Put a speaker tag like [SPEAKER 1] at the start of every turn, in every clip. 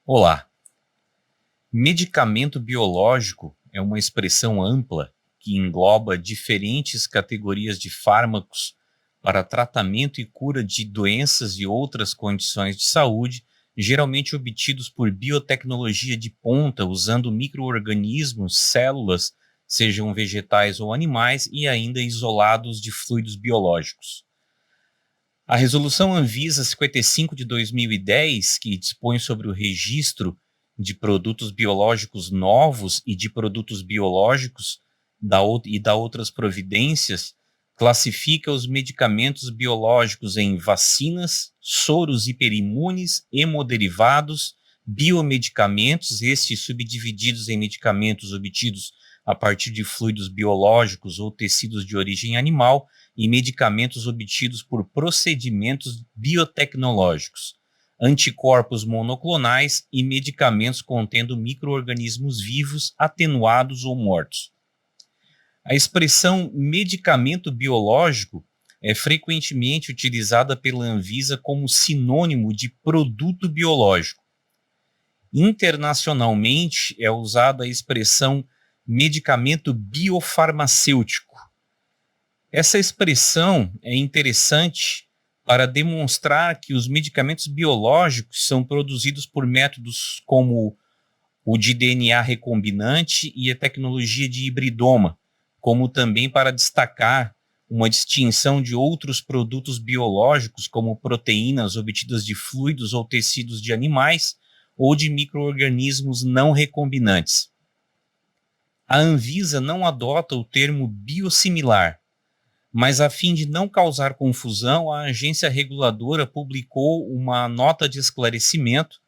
[SPEAKER 1] Olá! Medicamento biológico é uma expressão ampla que engloba diferentes categorias de fármacos para tratamento e cura de doenças e outras condições de saúde, geralmente obtidos por biotecnologia de ponta, usando micro-organismos, células, sejam vegetais ou animais, e ainda isolados de fluidos biológicos. A Resolução Anvisa 55 de 2010, que dispõe sobre o registro de produtos biológicos novos e de produtos biológicos e dá outras providências, classifica os medicamentos biológicos em vacinas, soros hiperimunes, hemoderivados, biomedicamentos, estes subdivididos em medicamentos obtidos a partir de fluidos biológicos ou tecidos de origem animal, e medicamentos obtidos por procedimentos biotecnológicos, anticorpos monoclonais e medicamentos contendo micro-organismos vivos, atenuados ou mortos. A expressão medicamento biológico é frequentemente utilizada pela Anvisa como sinônimo de produto biológico. Internacionalmente é usada a expressão medicamento biofarmacêutico. Essa expressão é interessante para demonstrar que os medicamentos biológicos são produzidos por métodos como o de DNA recombinante e a tecnologia de hibridoma, como também para destacar uma distinção de outros produtos biológicos, como proteínas obtidas de fluidos ou tecidos de animais ou de micro-organismos não recombinantes. A Anvisa não adota o termo biosimilar, mas a fim de não causar confusão, a agência reguladora publicou uma nota de esclarecimento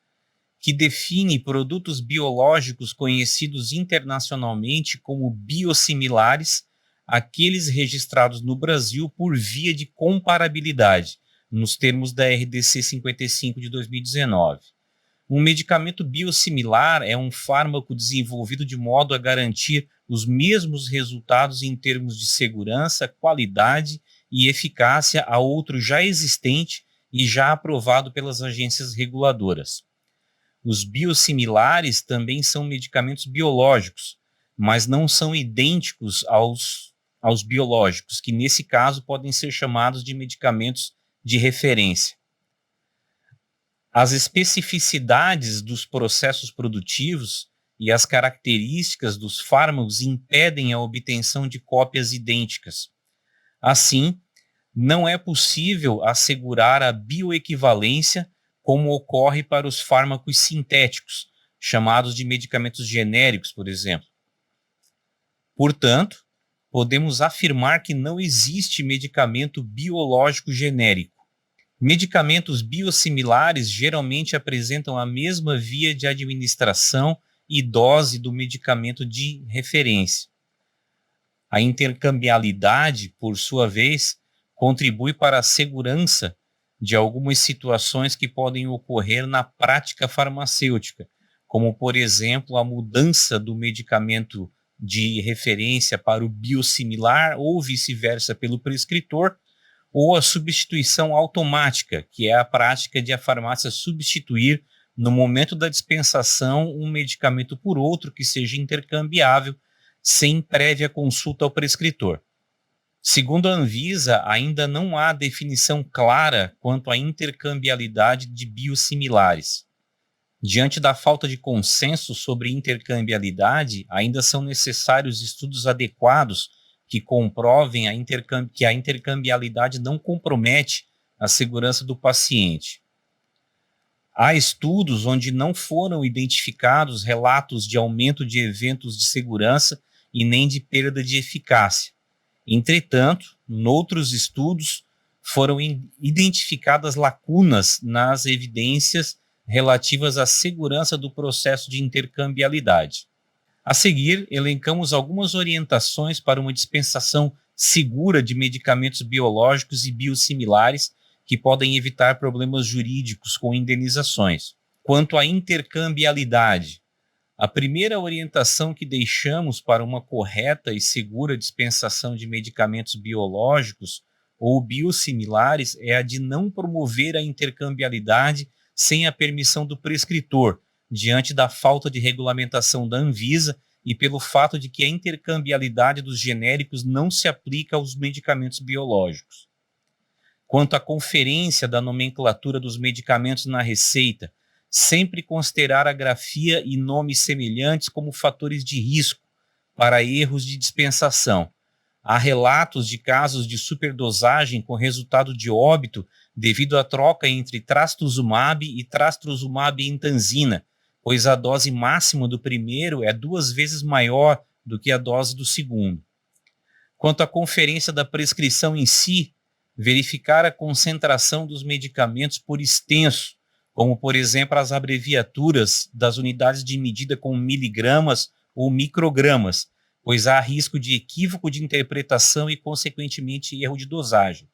[SPEAKER 1] que define produtos biológicos conhecidos internacionalmente como biosimilares, aqueles registrados no Brasil por via de comparabilidade, nos termos da RDC 55 de 2019. Um medicamento biosimilar é um fármaco desenvolvido de modo a garantir os mesmos resultados em termos de segurança, qualidade e eficácia a outro já existente e já aprovado pelas agências reguladoras. Os biosimilares também são medicamentos biológicos, mas não são idênticos aos biológicos, que nesse caso podem ser chamados de medicamentos de referência. As especificidades dos processos produtivos e as características dos fármacos impedem a obtenção de cópias idênticas. Assim, não é possível assegurar a bioequivalência como ocorre para os fármacos sintéticos, chamados de medicamentos genéricos, por exemplo. Portanto, podemos afirmar que não existe medicamento biológico genérico. Medicamentos biosimilares geralmente apresentam a mesma via de administração e dose do medicamento de referência. A intercambiabilidade, por sua vez, contribui para a segurança de algumas situações que podem ocorrer na prática farmacêutica, como, por exemplo, a mudança do medicamento de referência para o biosimilar ou vice-versa pelo prescritor, ou a substituição automática, que é a prática de a farmácia substituir, no momento da dispensação, um medicamento por outro que seja intercambiável, sem prévia consulta ao prescritor. Segundo a Anvisa, ainda não há definição clara quanto à intercambiabilidade de biosimilares. Diante da falta de consenso sobre intercambiabilidade, ainda são necessários estudos adequados que comprovem que a intercambiabilidade não compromete a segurança do paciente. Há estudos onde não foram identificados relatos de aumento de eventos de segurança e nem de perda de eficácia. Entretanto, noutros estudos foram identificadas lacunas nas evidências relativas à segurança do processo de intercambiabilidade. A seguir, elencamos algumas orientações para uma dispensação segura de medicamentos biológicos e biosimilares que podem evitar problemas jurídicos com indenizações. Quanto à intercambiabilidade, a primeira orientação que deixamos para uma correta e segura dispensação de medicamentos biológicos ou biosimilares é a de não promover a intercambiabilidade sem a permissão do prescritor, diante da falta de regulamentação da Anvisa e pelo fato de que a intercambiabilidade dos genéricos não se aplica aos medicamentos biológicos. Quanto à conferência da nomenclatura dos medicamentos na receita, sempre considerar a grafia e nomes semelhantes como fatores de risco para erros de dispensação. Há relatos de casos de superdosagem com resultado de óbito devido à troca entre trastuzumab e trastuzumab emtansina, pois a dose máxima do primeiro é 2 vezes maior do que a dose do segundo. Quanto à conferência da prescrição em si, verificar a concentração dos medicamentos por extenso, como, por exemplo, as abreviaturas das unidades de medida com miligramas ou microgramas, pois há risco de equívoco de interpretação e, consequentemente, erro de dosagem.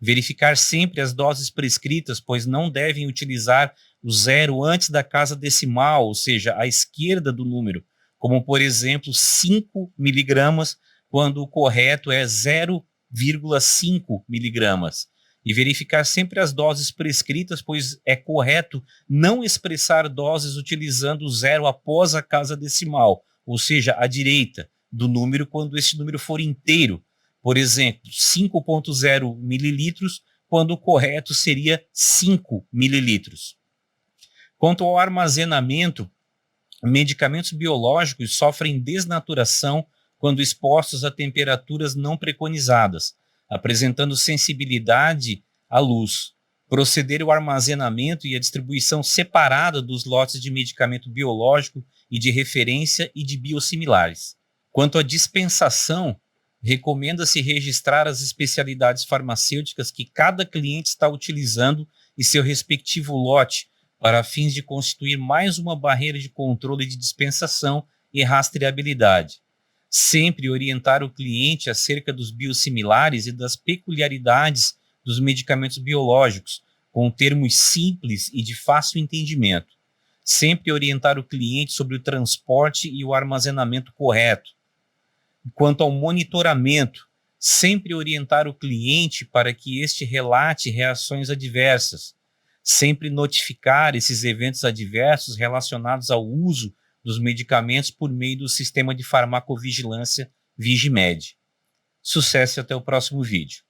[SPEAKER 1] Verificar sempre as doses prescritas, pois não devem utilizar o zero antes da casa decimal, ou seja, à esquerda do número, como, por exemplo, 5 miligramas, quando o correto é 0,5 miligramas. E verificar sempre as doses prescritas, pois é correto não expressar doses utilizando o zero após a casa decimal, ou seja, à direita do número quando esse número for inteiro. Por exemplo, 5,0 mililitros, quando o correto seria 5 mililitros. Quanto ao armazenamento, medicamentos biológicos sofrem desnaturação quando expostos a temperaturas não preconizadas, apresentando sensibilidade à luz. Proceder ao armazenamento e a distribuição separada dos lotes de medicamento biológico e de referência e de biosimilares. Quanto à dispensação, recomenda-se registrar as especialidades farmacêuticas que cada cliente está utilizando e seu respectivo lote, para fins de constituir mais uma barreira de controle de dispensação e rastreabilidade. Sempre orientar o cliente acerca dos biosimilares e das peculiaridades dos medicamentos biológicos, com termos simples e de fácil entendimento. Sempre orientar o cliente sobre o transporte e o armazenamento correto. Quanto ao monitoramento, sempre orientar o cliente para que este relate reações adversas. Sempre notificar esses eventos adversos relacionados ao uso dos medicamentos por meio do sistema de farmacovigilância Vigimed. Sucesso e até o próximo vídeo.